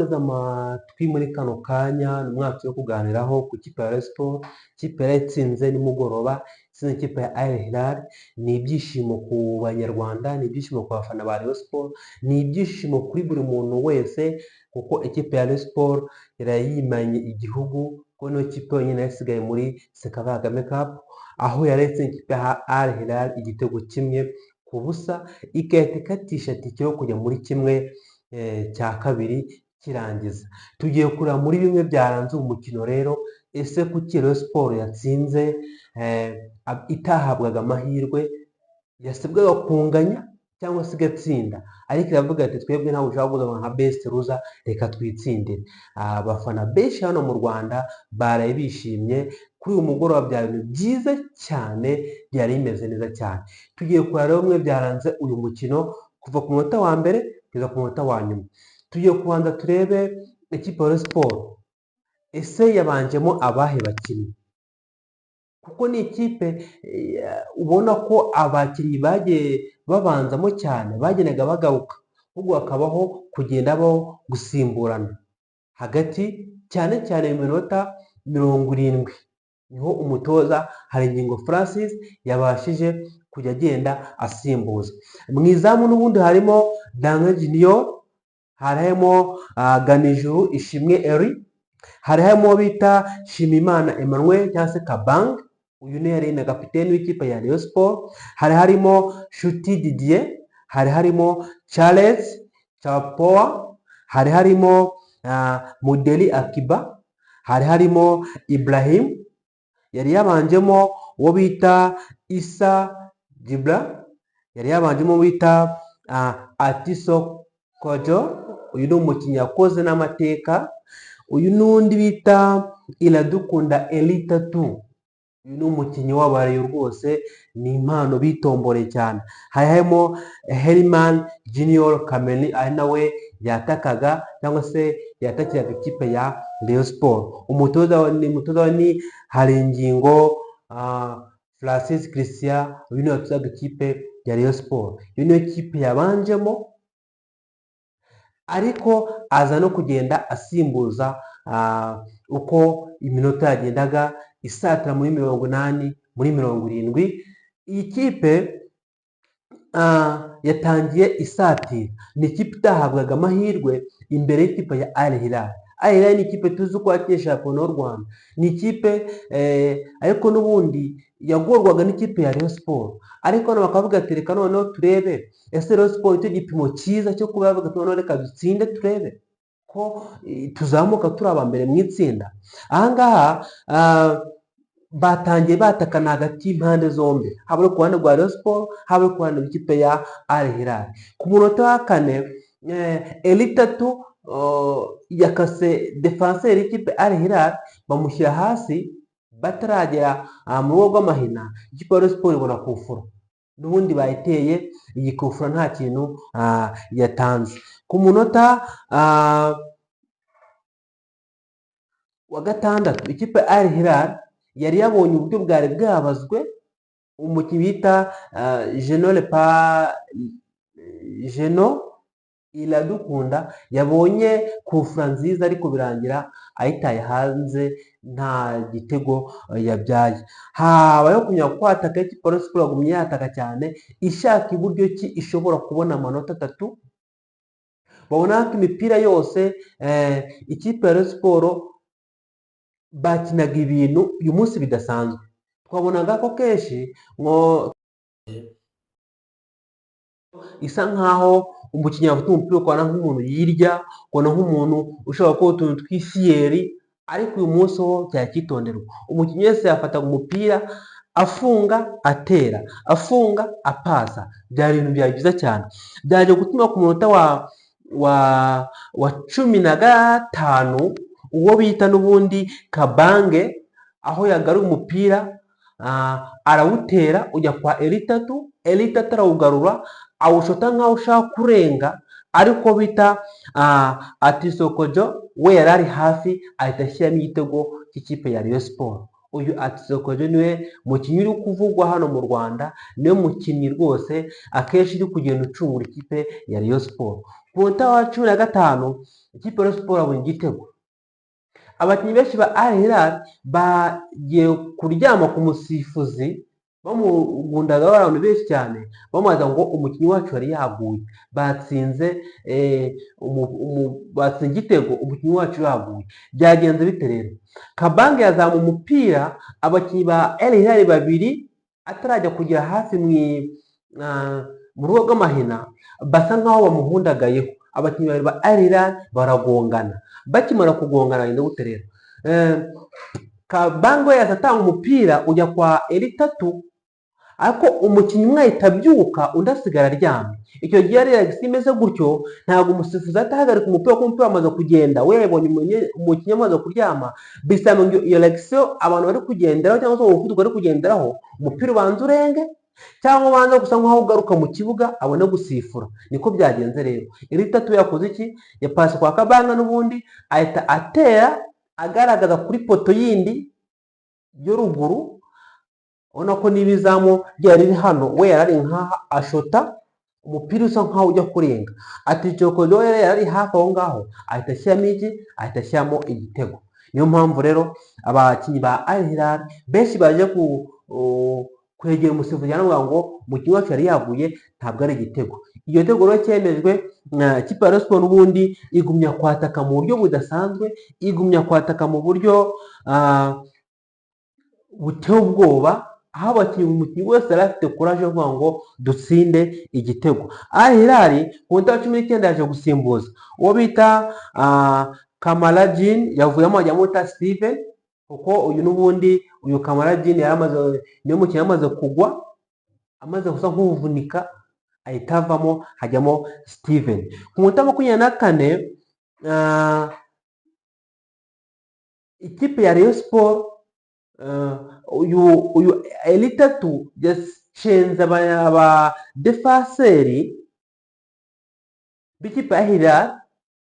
neza amatwi muri kano kanya, ni umwaka wo kuganiraho ku kipe ya Rayon Sports. Ikipe yari itsinze nimugoroba, itsinze ikipe ya Al Hilal. Ni ibyishimo ku banyarwanda, ni ibyishimo ku bafana ba Rayon Sports, ni ibyishimo kuri buri muntu wese, kuko ikipe ya Rayon Sports yarayimanye igihugu, kuko niyo kipe yonyine yasigaye muri Sekafa Kagame Cup, aho yaretse ikipe ya Al Hilal igitego kimwe ku busa, igahita ikatisha tike yo kujya muri kimwe cya kabiri kirangiza. Tugiye kureba muri bimwe byaranze umukino rero, ese kuki Rayon Sports yatsinze itahabwaga amahirwe, yasabwaga kunganya cyangwa se igatsinda, ariko iravuga ati twebwe ntabwo ushaka kuvuga nka best loser, reka twitsindire. Abafana benshi hano mu Rwanda baraye bishimye kuri uyu mugoroba, byari ibintu byiza cyane, byari bimeze neza cyane. Tugiye kureba rero bimwe byaranze uyu mukino kuva ku munota wa mbere kugeza ku munota wa nyuma. Tugiye kubanza turebe ikipe ya Rayon Sports, ese yabanjemo abahe bakinnyi, kuko ni ikipe ubona ko abakinnyi bagiye babanzamo cyane bagendaga bagaruka, ahubwo hakabaho kugenda gusimburana hagati, cyane cyane mu minota 70 niho umutoza Haringingo Francis yabashije kujya agenda asimbuza. Mu izamu n'ubundi harimo Dange Junior, harimo Ganijuru Ishimwe Eri, harimo bita Shimimana Emmanuel cyangwa se Kabang, uyu ni yari na kapiteni w'ikipe ya Rayon Sports. Harimo Shuti Didier, harimo Charles Chapoa, harimo Mudeli Akiba, harimo Ibrahim, yari yabanjemo uwo bita Isa Jibra, yari yabanjemo bita Atiso Kojo, uyu ni umukinnyi yakoze n'amateka. Uyu n'undi bita Iradukunda Elita 2, uyu ni umukinnyi w'abarayo rwose, ni impano bitomboreye cyane. Harimo Herman Junior Kameni, ari nawe yatakaga cyangwa se yatakiraga ikipe ya Rayon Sports. Umutoza ni Haringingo Francis Christian, uyu niwe watozaga ikipe ya Rayon Sports. Iyo niyo kipe yabanjemo, ariko aza no kugenda asimbuza uko iminota yagendaga isatira muri 80 muri 70. Iyi kipe yatangiye isatira, ni ikipe itahabwaga amahirwe imbere y'ikipe ya Al Hilal. Al Hilal ni ikipe tuzi ko yakesha shampiyona y'u Rwanda, ni ikipe ariko n'ubundi yagorwaga n'ikipe ya Rayon Sports, ariko nabo bakavuga ati reka noneho turebe ese Rayon Sports icyo gipimo cyiza cyo kuba bavuga noneho reka dutsinde turebe ko tuzamuka turi aba mbere mu itsinda. Ahangaha batangiye batakana hagati y'impande zombi, haba ku ruhande rwa Rayon Sports, haba ku ruhande rw'ikipe ya Al Hilal. Ku munota wa kane Elita 2 yakase defenseur y'ikipe Al Hilal, bamushyira hasi bataragera mu rugo rw'amahina, ikipe ya Rayon Sports ibona kufura, n'ubundi bayiteye iyi kufura nta kintu yatanze. Ku munota wa gatandatu ikipe ya Al Hilal yari yabonye uburyo bwari bwabazwe, umukinnyi bita Geno Iradukunda yabonye kufura nziza, ariko birangira ayitaye hanze, nta gitego yabyaye. Habayeho kunya kwataka, ikipe ya Rayon Sports yagumye yataka cyane, ishaka iburyo ki ishobora kubona amanota 3. Babona ko imipira yose ikipe ya Rayon Sports bakinaga ibintu uyu munsi bidasanzwe. Twabonaga ko kenshi isa nkaho umukinnyi afite umupira ukabona nk'umuntu yirya, ukabona nk'umuntu ushobora gukora utuntu tw'isiyeri, ariko uyu munsi ho cyakitonderwa. Umukinnyi wese yafataga umupira afunga atera, afunga apasa, byari ibintu byari byiza cyane. Byaje gutuma ku munota wa 15 uwo bita n'ubundi Kabange, aho yagaruye umupira arawutera ujya kwa Elita 2, Elita 2 arawugarura awushota nkaho ushaka kurenga, ariko bita Atisokojo we yari ari hafi, ahita ashyiramo igitego cy'ikipe ya Rayon Sports. Uyu Atisokojo niwe mukinnyi uri kuvugwa hano mu Rwanda, niwe mukinnyi rwose akenshi uri kugenda ucungura ikipe ya Rayon Sports. ku munota wa 15 ikipe ya Rayon Sports yabonye igitego. Abakinnyi benshi ba Al Hilal bagiye kuryama ku musifuzi bamugundaga abantu benshi cyane bamubaza ngo umukinnyi wacu yari yaguye, batsinze igitego, umukinnyi wacu yaguye. Byagenze bite rero? Kabange yazamu umupira, abakinnyi ba Al Hilal babiri atarajya kugera hafi mu rugo rw'amahina basa nkaho bamuhundagayeho. Abakinnyi babiri ba Al Hilal baragongana, bakimara kugongana genda gute rero? Kabange yahise atanga umupira ujya kwa Eritatu, ariko umukinnyi umwe ahita abyuka undi asigara aryamye. Icyo gihe yari reaction imeze gutyo, ntabwo umusifuzi atahagarika umupira kuko umupira wamaze kugenda, we yabonye umukinnyi amaze kuryama, bisaba ngo iyo reaction abantu bari kugenderaho cyangwa se umuvuduko bari kugenderaho umupira ubanza urenge cyangwa ubanza gusa nkaho ugaruka mu kibuga abone gusifura. Niko byagenze rero. Eritatu yakoze iki? Yapasi kwa Kabanga n'ubundi ahita atera agaragaza kuri poto yindi yo ruguru, ubona ko n'ibizamu ryari riri hano, we yarari nkaha ashota umupira usa nkaho ujya kurenga, ati Chokodo yari hafi aho ngaho, ahita ashyiramo igitego. Niyo mpamvu rero abakinnyi ba Al Hilal benshi baje kwegera umusifuzi yanavuga ngo umukinnyi wacu yari yaguye, ntabwo ari igitego. Iyo tego rero cyemejwe na ikipe ya Rayon Sports n'ubundi igumya kwataka mu buryo budasanzwe, igumya kwataka mu buryo buteye ubwoba, aho umukinnyi wese yari afite kuraje yo kuvuga ngo dutsinde igitego. Al Hilal ku munota wa 19 yaje gusimbuza uwo bita Kamarajin, yavuyemo ajyamo uta Steven, kuko uyu n'ubundi uyu Kamarajin niyo mukinnyi yamaze kugwa, amaze gusa nk'uvunika, ahita avamo hajyamo Steven. Ku munota wa 24 ikipe ya Rayon Sports uyu Eritatu yashenze aba defenseri b'ikipe ya Hilal,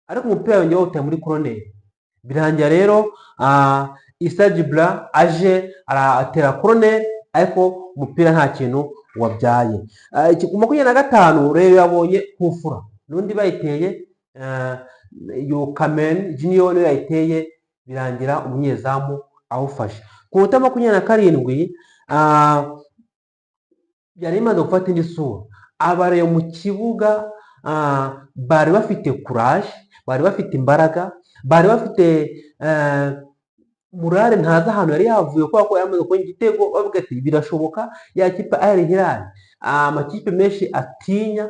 ariko umupira wongeye wawutaye muri corner. Birangira rero Issa Djibla aje aratera corner, ariko umupira nta kintu wabyaye. Ku 25 rero yabonye kufura n'undi bayiteye, yo Kamen Junior niyo yayiteye, birangira umunyezamu awufashe. Ku munota wa 27 yari imaze gufata indi sura. Abareye mu kibuga bari bafite courage, bari bafite imbaraga, bari bafite murare ntaza ahantu yari yavuye kuko ko yamaze kubona igitego, bavuga ati birashoboka. Ya kipe Al Hilal amakipe menshi atinya,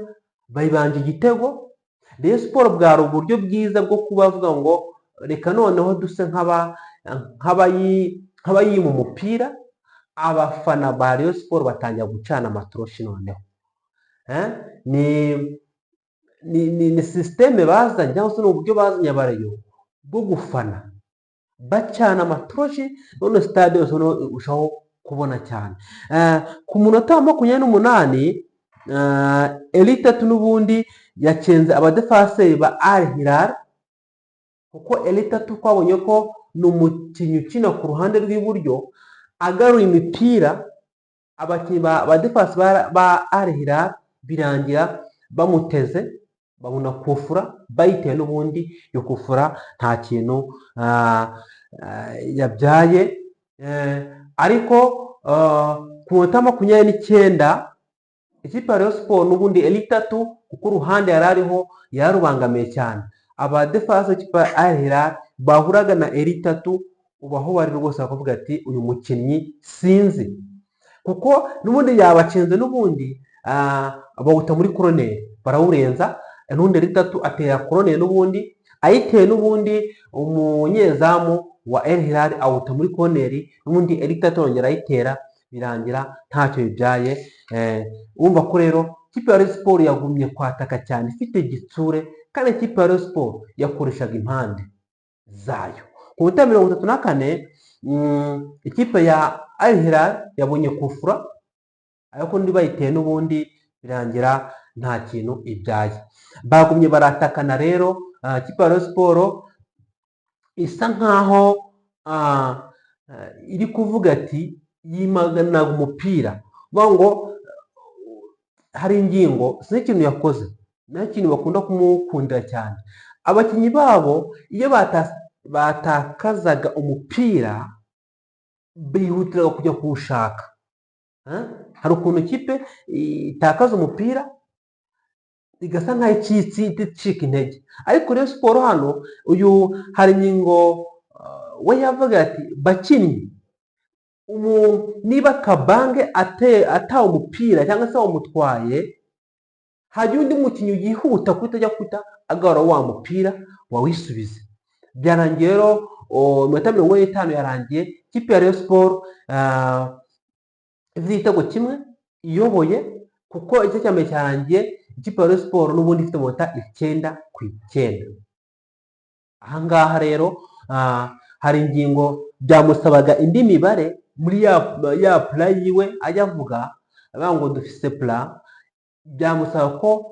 bayibanje igitego. Rayon Sports bwari uburyo bwiza bwo kubavuga ngo reka noneho duse nk'abayima umupira. Abafana ba Rayon Sports batangira gucana amatoroshi noneho. Ni systeme bazanye cyangwa se n'uburyo bazanye abarayo bwo gufana, bacana amatoroshi, none stade yose ushaho kubona cyane. Ku munota wa 28 Eritatu n'ubundi yacenze abadefenseri ba Al Hilal, kuko Eritatu twabonye ko ni umukinnyi ukina ku ruhande rw'iburyo, agaruye imipira abakinnyi ba defense ba Al Hilal, birangira bamuteze, babona kufura, bayiteye n'ubundi yo kufura nta kintu yabyaye. Ariko ku munota wa 29 ikipe ya Rayon Sports n'ubundi Eritatu, kuko uruhande yari ariho yarubangamiye cyane. Aba defense ikipe ya Al Hilal bahuraga na Eritatu, ubaho bari rwose bakavuga ati uyu mukinnyi sinzi, kuko n'ubundi yabacenze, n'ubundi bawuta muri corner barawurenza, n'undi Eritatu atera corner n'ubundi ayiteye, n'ubundi umunyezamu wa Al Hilal awuta muri corner, n'ubundi Eritatu yongera ayitera, birangira ntacyo bibyaye. Urumva ko rero ikipe ya Rayon Sports yagumye kwataka cyane, ifite gitsure, kandi ikipe ya Rayon Sports yakoreshaga impande zayo. Ku munota wa 34 ikipe ya Al Hilal yabonye kufura, ariko ndi bayiteye n'ubundi, birangira nta kintu ibyaye. Bagumye baratakana rero. Ikipe ya Rayon Sports isa nkaho iri kuvuga ati yimaganaga umupira, ngo hari ingingo si ikintu yakoze, naho ikintu bakunda kumukundira cyane, abakinnyi babo iyo batakazaga umupira bihutiraga kujya kuwushaka. Hari ukuntu ikipe itakaza umupira igasa nkaho icika intege, ariko Rayon Sport hano uyu hari ingingo we yavuga ati bakinnyi, niba Kabange atawe umupira cyangwa se wamutwaye, hajya undi mukinnyi yihuta kutajya agarura wa mupira wawisubize. Byarangiye rero iminota 50 yarangiye ikipe ya Rayon Sport igitego kimwe iyoboye, kuko icyo cya mbere cyarangiye ikipe ya Rayon Sport n'ubundi ifite amanota 9/9. Ahangaha rero hari ingingo byamusabaga indi mibare muri ya plan yiwe ajya avuga ngo dufise plan, byamusaba ko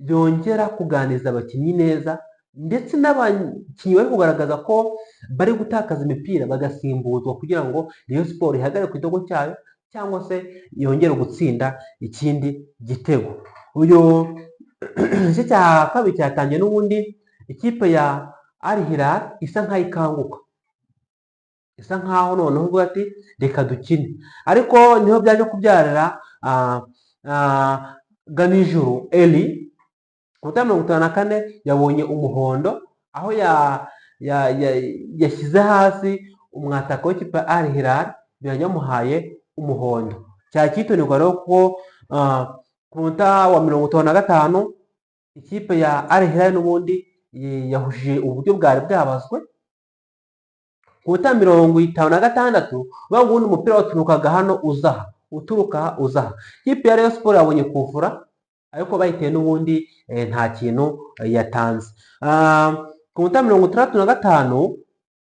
yongera kuganiriza abakinnyi neza, ndetse n'abakinnyi bari kugaragaza ko bari gutakaza imipira bagasimbuzwa kugira ngo Rayon Sport ihagarare ku gitego cyayo cyangwa se yongere gutsinda ikindi gitego. Uyu igice cya kabiri cyatangiye n'ubundi ikipe ya Al Hilal isa nkaho ikanguka, isa nkaho noneho uvuga ati reka dukine, ariko niho byaje kubyarira Ganijuru Eli ku minota 54 yabonye umuhondo, aho yashyize hasi umwataka w'ikipe ya Al Hilal yamuhaye umuhondo. Cyakitonirwa rero ko ku munota wa 55 ikipe ya Al Hilal n'ubundi yahushije uburyo bwari bwabazwe. Ku munota 56 ubundi umupira waturukaga hano uturuka uzaha, ikipe ya Rayon Sport yabonye kuvura, ariko bahiteye n'ubundi nta kintu yatanze. Ku munota 65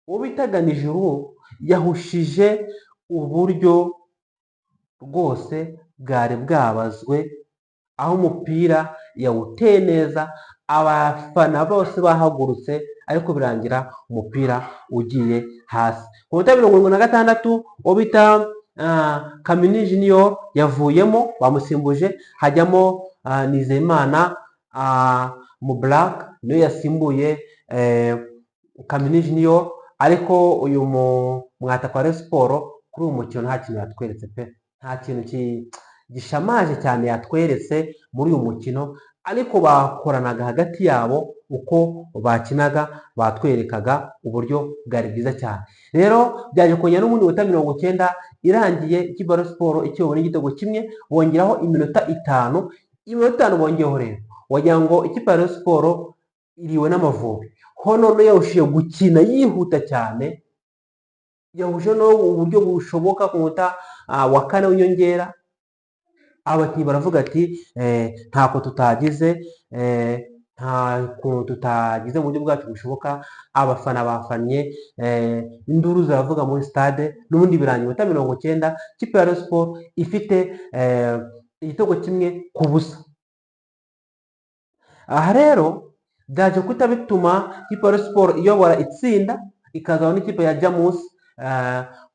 uwo bitaga Nijuru yahushije uburyo rwose bwari bwabazwe, aho umupira yawuteye neza, abafana bose bahagurutse, ariko birangira umupira ugiye hasi. Ku munota 76 uwo bita Kamini Junior yavuyemo, bamusimbuje hajyamo Nizeyimana mu Black, niyo yasimbuye Kamini Junior, ariko uyu mwataka wa Rayon Sport kuri uyu mukino nta kintu yatweretse pe, nta kintu gishamaje cyane yatweretse muri uyu mukino, ariko bakoranaga hagati yabo uko bakinaga, batwerekaga uburyo bwari bwiza cyane. Rero byaje kongera n'ubundi minota 90 irangiye ikipe ya Rayon Sport ikibona igitego kimwe, bongeraho iminota 5. Iminota 5 bongeyeho rero wagira ngo ikipe ya Rayon Sport iriwe n'Amavubi, hono yahushije gukina yihuta cyane, yahuje no uburyo bushoboka ku munota wa 4 w'inyongera. Abakinnyi baravuga ati ntako tutagize, nta kuntu tutagize mu buryo bwacu bushoboka. Abafana bafanye, induru ziravuga muri stade, n'ubundi birangiye iminota 90 ikipe ya Rayon Sport ifite igitego kimwe ku busa. Aha rero byaje kuta bituma ikipe ya Rayon Sport iyobora itsinda, ikazaho n'ikipe ya Jamus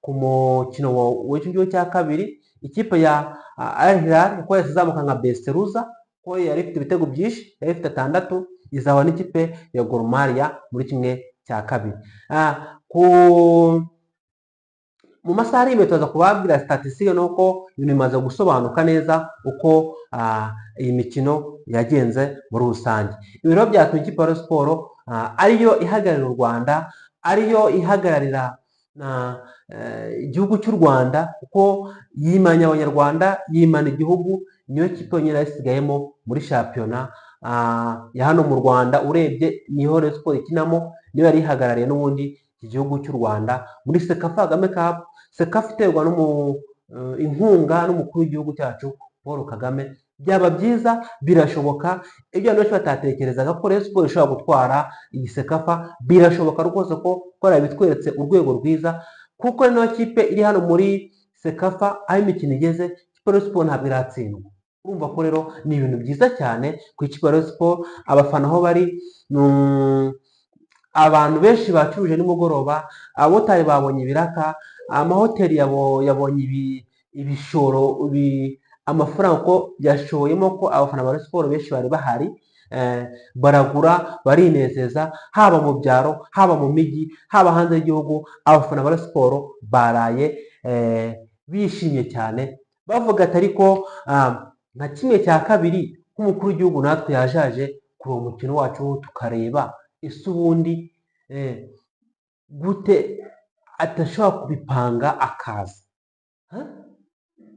ku mukino w'icyo cya kabiri. Ikipe ya Al Hilal ko yazamuka nka Besteruza, ko yari ifite ibitego byinshi, yari ifite 6, izaho n'ikipe ya Gor Mahia muri kimwe cya kabiri. Mu masaha ari imbere tuza kubabwira statistique nuko ibintu bimaze gusobanuka neza uko iyi mikino yagenze muri rusange. Ibiro byatumye ikipe ya Rayon Sport ariyo ihagararira u Rwanda, ariyo ihagararira igihugu cy'u Rwanda, kuko yimanya abanyarwanda, yimana igihugu, niyo kipe nyine yasigayemo muri shampiyona ya hano mu Rwanda. Urebye niho Rayon Sport ikinamo, niyo yari ihagarariye n'ubundi igihugu cy'u Rwanda muri Sekafa Kagame Cup. Sekafa iterwa inkunga n'umukuru w'igihugu cyacu Paul Kagame. Byaba byiza, birashoboka, ibyo abantu benshi batatekerezaga ko Rayon Sport ishobora gutwara iyi Sekafa, birashoboka rwose ko bitweretse urwego rwiza, kuko niyo kipe iri hano muri Sekafa, aho imikino igeze ikipe ya Rayon Sport ntabwo iratsindwa. Urumva ko rero ni ibintu byiza cyane ku ikipe ya Rayon Sport. Abafana aho bari, abantu benshi bacuruje nimugoroba, abamotari babonye ibiraka, amahoteli yabonye ibishoro, amafaranga ko yashoyemo, ko abafana ba Rayon Sport benshi bari bahari. baragura barinezeza, haba mu byaro, haba mu mijyi, haba hanze y'igihugu. Abafana ba Rayon Sports baraye bishimye cyane bavuga ati ariko nka kimwe cya kabiri nk'umukuru w'igihugu natwe yajaje kuri uwo mukino wacu tukareba ese ubundi gute atashobora kubipanga akaza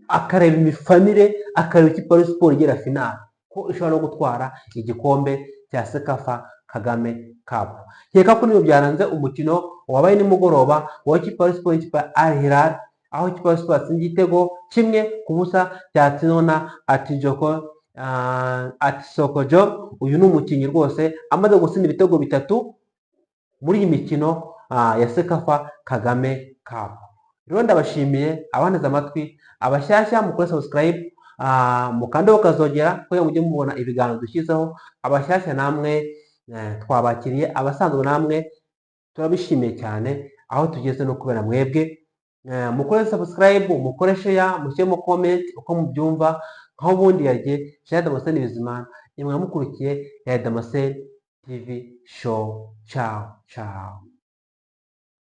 akareba imifanire, akareba ikipe ya Rayon Sports igera finale ko ishobora no gutwara igikombe cya Sekafa Kagame Cup. Nkeka ko niyo byaranze umukino wabaye nimugoroba wa ikipe ya Rayon Sports n'ikipe ya Al Hilal, aho ikipe ya Rayon Sports yatsinze igitego 1-0 cyatsinzwe na Atisokojo. Uyu ni umukinnyi rwose amaze gutsinda ibitego 3 muri iyi mikino ya Sekafa Kagame Cup. Rero ndabashimiye abaneze amatwi, abashyashya mukore subscribe, mukandeho kazogera kugira mujye mubona ibiganiro dushyizeho. Abashyashya namwe twabakiriye, abasanzwe namwe turabishimiye cyane aho tugeze no kubera mwebwe. Mukore subscribe, mukore share, mushyiremo comment uko mubyumva. Aho ubundi yagiye Jean Damascene Bizimana, nimwe mukurikiye ya Damascene TV show. Ciao ciao.